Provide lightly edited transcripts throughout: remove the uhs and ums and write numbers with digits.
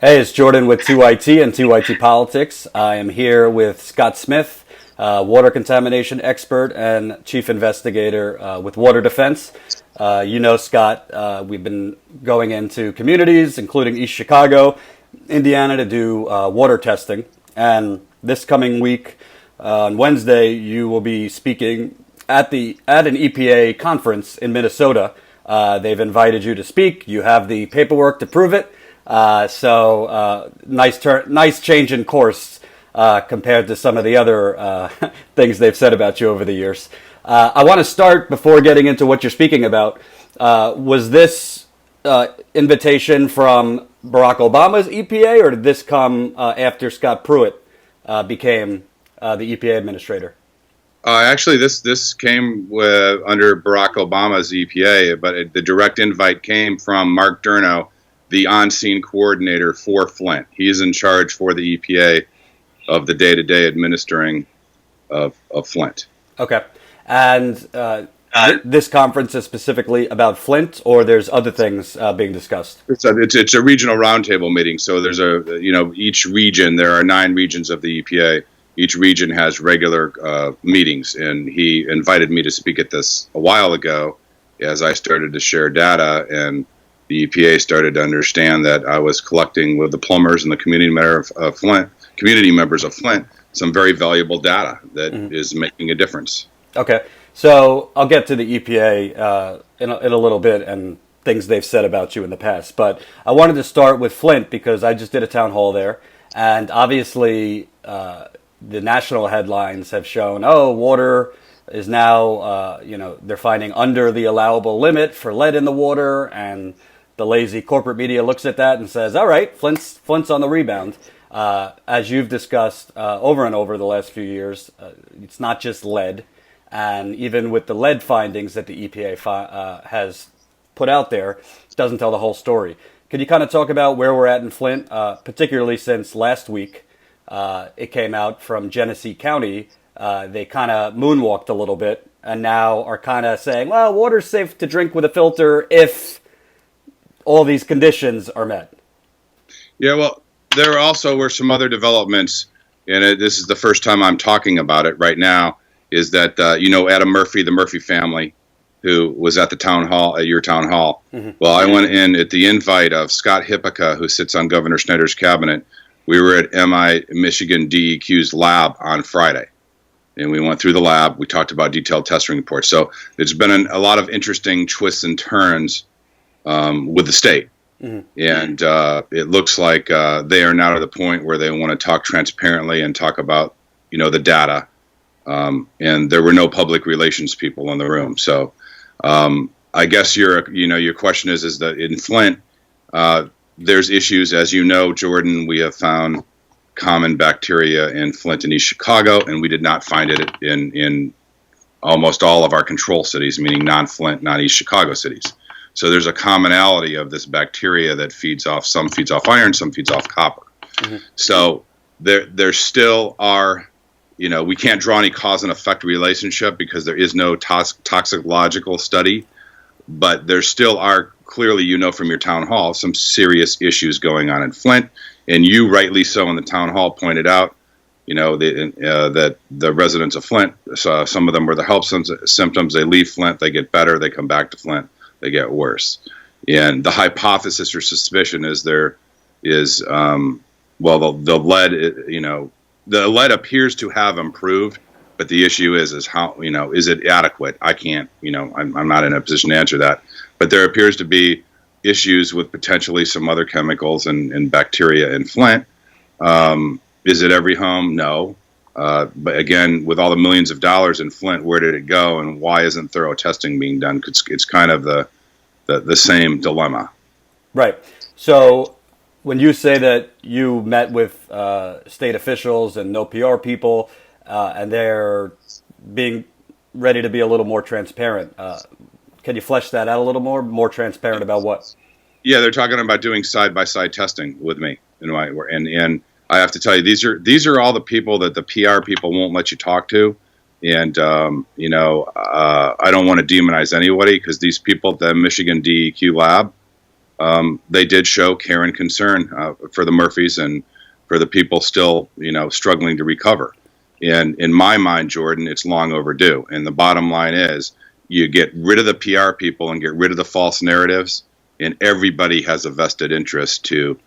Hey, it's Jordan with 2IT and 2IT Politics. I am here with Scott Smith, water contamination expert and chief investigator with Water Defense. Scott, we've been going into communities, including East Chicago, Indiana, to do water testing. And this coming week, on Wednesday, you will be speaking at an EPA conference in Minnesota. They've invited you to speak. You have the paperwork to prove it. Nice change in course compared to some of the other things they've said about you over the years. I want to start before getting into what you're speaking about. Was this invitation from Barack Obama's EPA, or did this come after Scott Pruitt became the EPA administrator? Actually, this came under Barack Obama's EPA, but the direct invite came from Mark Durno, the on-scene coordinator for Flint. He is in charge for the EPA of the day-to-day administering of Flint. Okay. And this conference is specifically about Flint, or there's other things being discussed? It's a regional roundtable meeting. So there's each region, there are 9 regions of the EPA. Each region has regular meetings, and he invited me to speak at this a while ago as I started to share data, and the EPA started to understand that I was collecting with the plumbers and the community members of Flint, some very valuable data that is making a difference. Okay, so I'll get to the EPA in a little bit and things they've said about you in the past, but I wanted to start with Flint because I just did a town hall there, and obviously the national headlines have shown, water is now, they're finding under the allowable limit for lead in the water, and the lazy corporate media looks at that and says, all right, Flint's on the rebound. As you've discussed over and over the last few years, it's not just lead. And even with the lead findings that the EPA has put out there, it doesn't tell the whole story. Could you kind of talk about where we're at in Flint, particularly since last week it came out from Genesee County? They kind of moonwalked a little bit and now are kind of saying, well, water's safe to drink with a filter if all these conditions are met. Yeah, well, there also were some other developments, and this is the first time I'm talking about it right now, is that, Adam Murphy, the Murphy family, who was at the town hall, at your town hall. Mm-hmm. Well, I went in at the invite of Scott Hippica, who sits on Governor Snyder's cabinet. We were at Michigan DEQ's lab on Friday, and we went through the lab. We talked about detailed testing reports. So there's been a lot of interesting twists and turns with the state. Mm-hmm. And it looks like they are now to the point where they want to talk transparently and talk about, the data. And there were no public relations people in the room. So I guess your question is that in Flint, there's issues, as you know, Jordan. We have found common bacteria in Flint and East Chicago, and we did not find it in almost all of our control cities, meaning non-Flint, non-East Chicago cities. So there's a commonality of this bacteria that some feeds off iron, some feeds off copper. Mm-hmm. So there still are, we can't draw any cause and effect relationship because there is no toxicological study, but there still are clearly, from your town hall, some serious issues going on in Flint. And you rightly so in the town hall pointed out, that the residents of Flint, some of them were the health symptoms. They leave Flint, they get better, they come back to Flint, they get worse. And the hypothesis or suspicion is the lead appears to have improved, but the issue is how, is it adequate? I can't, I'm not in a position to answer that, but there appears to be issues with potentially some other chemicals and bacteria in Flint. Is it every home? No. But again, with all the millions of dollars in Flint, where did it go, and why isn't thorough testing being done? It's kind of the same dilemma. Right. So when you say that you met with state officials and no PR people, and they're being ready to be a little more transparent, can you flesh that out a little more? More transparent about what? Yeah, they're talking about doing side-by-side testing with me, and I have to tell you, these are all the people that the PR people won't let you talk to. And, I don't want to demonize anybody because these people at the Michigan DEQ lab, they did show care and concern for the Murphys and for the people still, struggling to recover. And in my mind, Jordan, it's long overdue. And the bottom line is you get rid of the PR people and get rid of the false narratives, and everybody has a vested interest to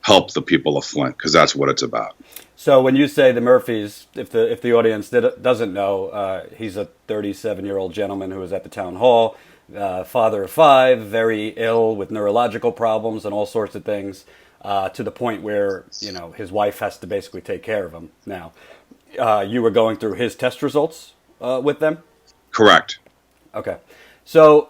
help the people of Flint, because that's what it's about. So when you say the Murphys, if the audience doesn't know, he's a 37-year-old gentleman who was at the town hall, father of five, very ill with neurological problems and all sorts of things, to the point where his wife has to basically take care of him now. You were going through his test results with them? Correct. Okay. So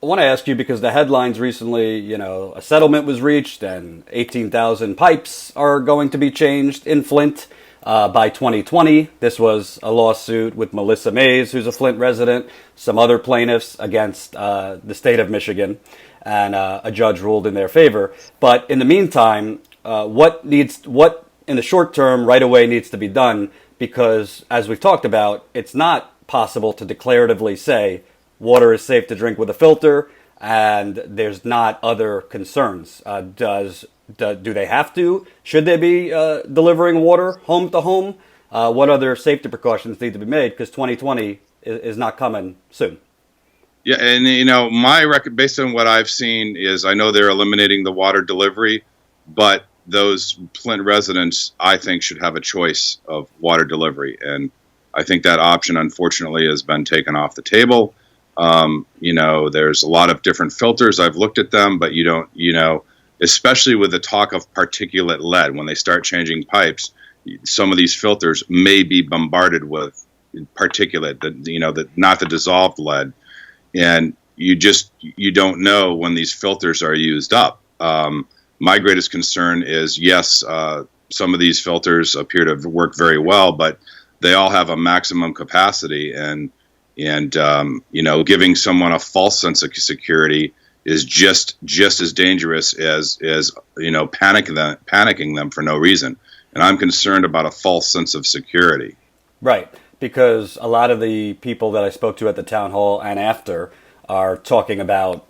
I want to ask you, because the headlines recently, a settlement was reached and 18,000 pipes are going to be changed in Flint by 2020. This was a lawsuit with Melissa Mays, who's a Flint resident, some other plaintiffs against the state of Michigan, and a judge ruled in their favor. But in the meantime, what in the short term right away needs to be done? Because as we've talked about, it's not possible to declaratively say water is safe to drink with a filter, and there's not other concerns. Do they have to? Should they be delivering water home to home? What other safety precautions need to be made? Because 2020 is not coming soon. Yeah, and based on what I've seen is I know they're eliminating the water delivery, but those Flint residents, I think, should have a choice of water delivery, and I think that option, unfortunately, has been taken off the table. There's a lot of different filters. I've looked at them, but you don't, especially with the talk of particulate lead, when they start changing pipes, some of these filters may be bombarded with particulate, not the dissolved lead. And you don't know when these filters are used up. My greatest concern is, yes, some of these filters appear to work very well, but they all have a maximum capacity, and giving someone a false sense of security is just as dangerous as panicking them for no reason. And I'm concerned about a false sense of security. Right, because a lot of the people that I spoke to at the town hall and after are talking about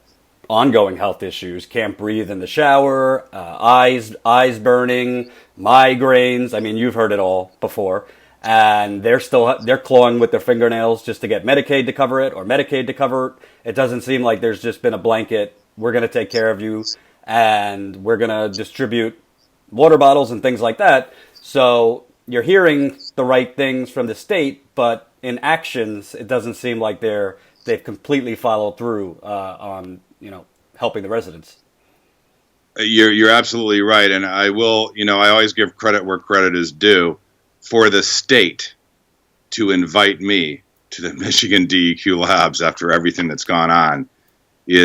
ongoing health issues: can't breathe in the shower, eyes burning, migraines. I mean, you've heard it all before. And they're clawing with their fingernails just to get Medicaid to cover it, or Medicaid to cover it. It doesn't seem like there's just been a blanket, we're going to take care of you, and we're going to distribute water bottles and things like that. So you're hearing the right things from the state, but in actions, it doesn't seem like they've completely followed through on helping the residents. You're absolutely right, and I will. I always give credit where credit is due. For the state to invite me to the Michigan DEQ labs after everything that's gone on it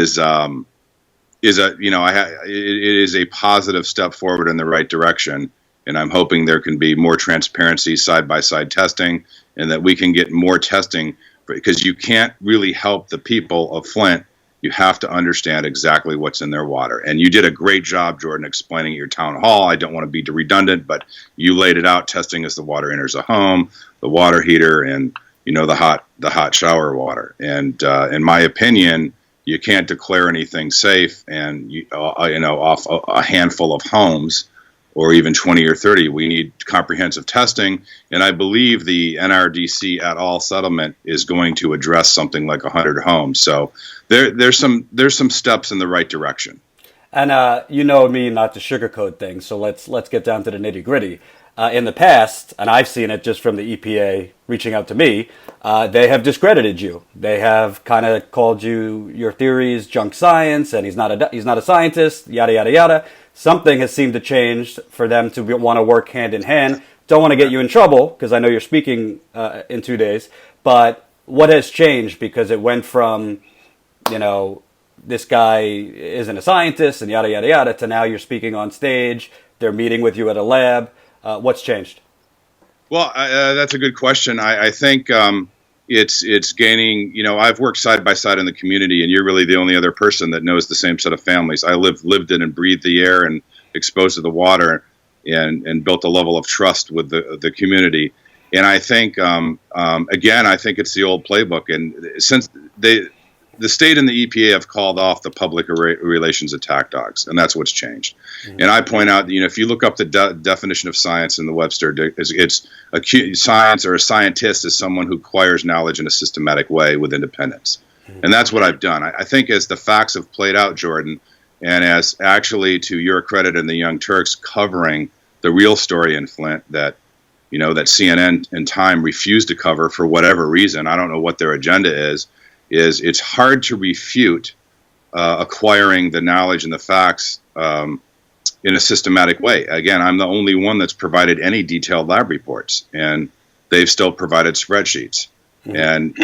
is a positive step forward in the right direction. And I'm hoping there can be more transparency, side-by-side testing, and that we can get more testing, because you can't really help the people of Flint. You have to understand exactly what's in their water. And you did a great job, Jordan, explaining at your town hall. I don't want to be redundant, but you laid it out: testing as the water enters a home, the water heater, and the hot shower water. And in my opinion, you can't declare anything safe and off a handful of homes, or even 20 or 30. We need comprehensive testing, and I believe the NRDC et al. Settlement is going to address something like 100 homes. So there's some steps in the right direction. And you know me not to sugarcoat things, so let's get down to the nitty gritty. In the past, and I've seen it just from the EPA reaching out to me, they have discredited you. They have kind of called your theories junk science, and he's not a scientist, yada yada yada. Something has seemed to change for them to want to work hand in hand. Don't want to get you in trouble, because I know you're speaking in 2 days. But what has changed? Because it went from, this guy isn't a scientist and yada yada yada, to now you're speaking on stage. They're meeting with you at a lab. What's changed? Well, that's a good question. I think it's gaining. I've worked side by side in the community, and you're really the only other person that knows the same set of families. I lived in and breathed the air and exposed to the water, and built a level of trust with the community. And I think again, I think it's the old playbook. And since the state and the EPA have called off the public relations attack dogs, and that's what's changed. Mm-hmm. And I point out, if you look up the definition of science in the Webster, it's science or a scientist is someone who acquires knowledge in a systematic way with independence. Mm-hmm. And that's what I've done. I think as the facts have played out, Jordan, and as actually to your credit and the Young Turks covering the real story in Flint that CNN and Time refused to cover for whatever reason, I don't know what their agenda is it's hard to refute acquiring the knowledge and the facts in a systematic way. Again, I'm the only one that's provided any detailed lab reports, and they've still provided spreadsheets. Mm-hmm. And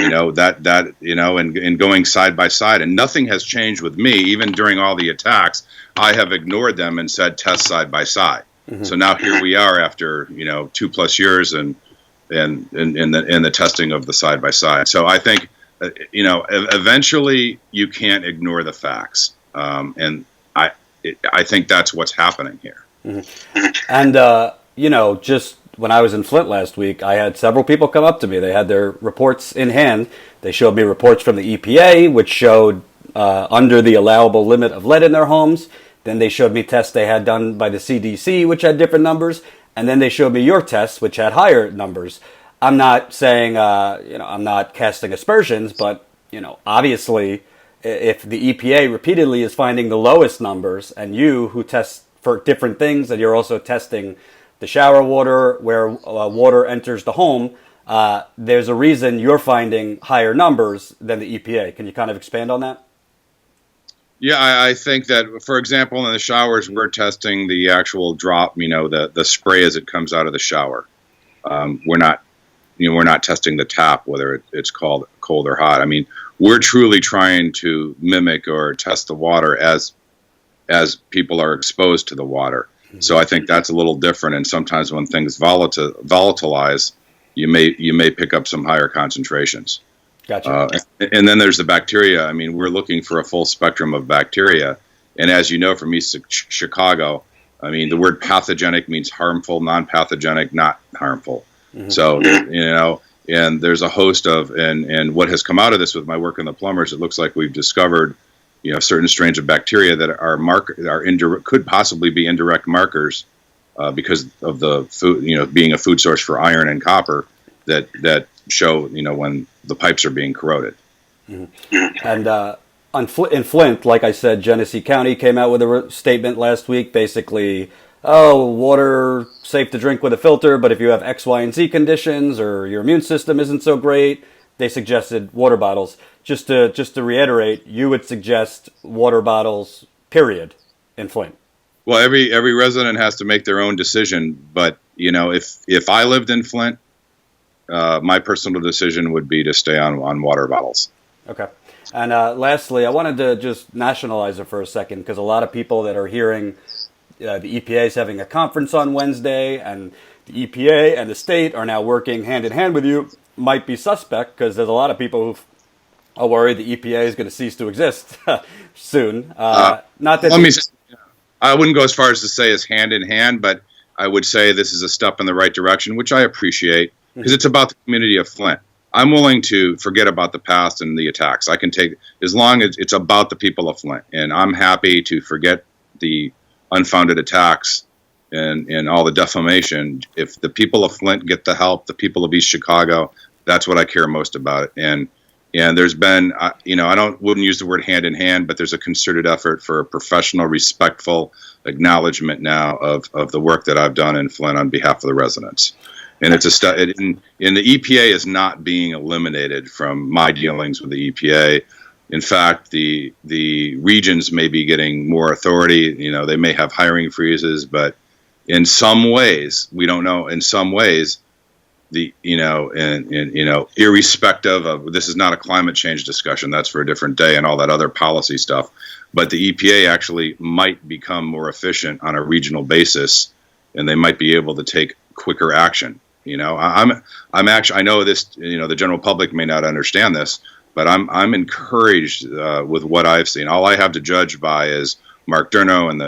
and going side by side, and nothing has changed with me. Even during all the attacks, I have ignored them and said test side by side. Mm-hmm. So now here we are after 2+ years and in the testing of the side by side. So I think eventually you can't ignore the facts, and I think that's what's happening here. Mm-hmm. And just when I was in Flint last week, I had several people come up to me. They had their reports in hand. They showed me reports from the EPA, which showed under the allowable limit of lead in their homes. Then they showed me tests they had done by the CDC, which had different numbers. And then they showed me your tests, which had higher numbers. I'm not saying, I'm not casting aspersions, but, obviously, if the EPA repeatedly is finding the lowest numbers, and you who test for different things, and you're also testing the shower water where water enters the home, there's a reason you're finding higher numbers than the EPA. Can you kind of expand on that? Yeah, I think that, for example, in the showers, we're testing the actual drop, the spray as it comes out of the shower. We're not testing the tap, whether it's called cold or hot. I mean, we're truly trying to mimic or test the water as people are exposed to the water. Mm-hmm. So I think that's a little different. And sometimes when things volatilize, you may pick up some higher concentrations. Gotcha. And then there's the bacteria. I mean, we're looking for a full spectrum of bacteria. And as you know from East Chicago, I mean, the word pathogenic means harmful, non-pathogenic, not harmful. Mm-hmm. So, and there's a host of, and what has come out of this with my work in the plumbers, it looks like we've discovered, certain strains of bacteria that are could possibly be indirect markers because of the food, being a food source for iron and copper that show, when the pipes are being corroded. Mm-hmm. And in Flint, like I said, Genesee County came out with a statement last week, basically, water safe to drink with a filter, but if you have X, Y, and Z conditions or your immune system isn't so great, they suggested water bottles. Just to reiterate, you would suggest water bottles, period, in Flint. Well, every resident has to make their own decision, but if I lived in Flint, my personal decision would be to stay on water bottles. Okay. And lastly, I wanted to just nationalize it for a second, because a lot of people that are hearing the EPA is having a conference on Wednesday, and the EPA and the state are now working hand in hand with you, might be suspect, because there's a lot of people who are worried the EPA is going to cease to exist soon. Not that I wouldn't go as far as to say it's hand in hand, but I would say this is a step in the right direction, which I appreciate, because it's about the community of Flint. I'm willing to forget about the past and the attacks. I can take, as long as it's about the people of Flint, and I'm happy to forget the unfounded attacks and all the defamation. If the people of Flint get the help, the people of East Chicago, that's what I care most about. And there's been, I wouldn't use the word hand in hand, but there's a concerted effort for a professional, respectful acknowledgement now of the work that I've done in Flint on behalf of the residents. And it's and the EPA is not being eliminated from my dealings with the EPA. In fact, the regions may be getting more authority. They may have hiring freezes, but in some ways, we don't know. In some ways, irrespective of, this is not a climate change discussion. That's for a different day and all that other policy stuff. But the EPA actually might become more efficient on a regional basis, and they might be able to take quicker action. I'm actually, I know this, the general public may not understand this, but I'm encouraged with what I've seen. All I have to judge by is Mark Durno and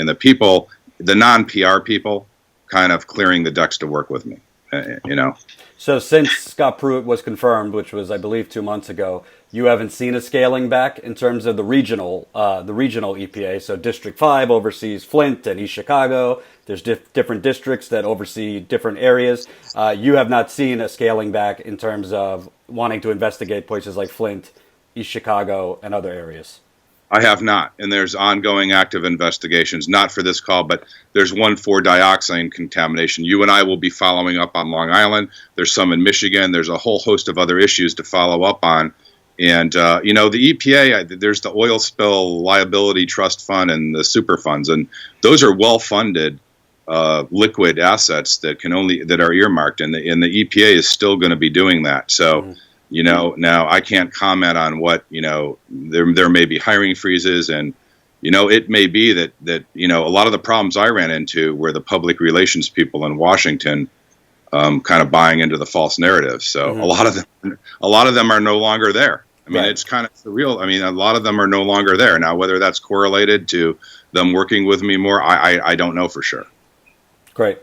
the people, the non-PR people, kind of clearing the decks to work with me. You know. So since Scott Pruitt was confirmed, which was, I believe, 2 months ago, you haven't seen a scaling back in terms of the regional EPA. So District 5 oversees Flint and East Chicago. There's different districts that oversee different areas. You have not seen a scaling back in terms of wanting to investigate places like Flint, East Chicago, and other areas. I have not, and there's ongoing active investigations, not for this call, but there's one for dioxin contamination. You and I will be following up on Long Island. There's some in Michigan. There's a whole host of other issues to follow up on. And, you know, the EPA, there's the Oil Spill Liability Trust Fund and the super funds, and those are well-funded liquid assets that are earmarked, and the EPA is still going to be doing that. So, you know, now I can't comment on what, you know, there may be hiring freezes, and, you know, it may be that you know, a lot of the problems I ran into were the public relations people in Washington kind of buying into the false narrative. So a lot of them are no longer there. I mean, It's kind of surreal. I mean, a lot of them are no longer there now. Whether that's correlated to them working with me more, I don't know for sure. Great.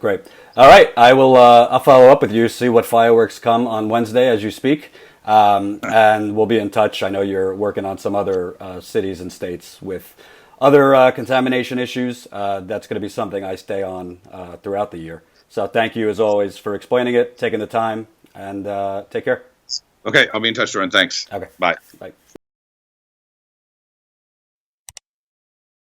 All right, I'll follow up with you, see what fireworks come on Wednesday as you speak, and we'll be in touch. I know you're working on some other cities and states with other contamination issues. That's going to be something I stay on throughout the year. So thank you as always for explaining it, taking the time, and take care. Okay, I'll be in touch, Jordan. Thanks. Okay. Bye. Bye.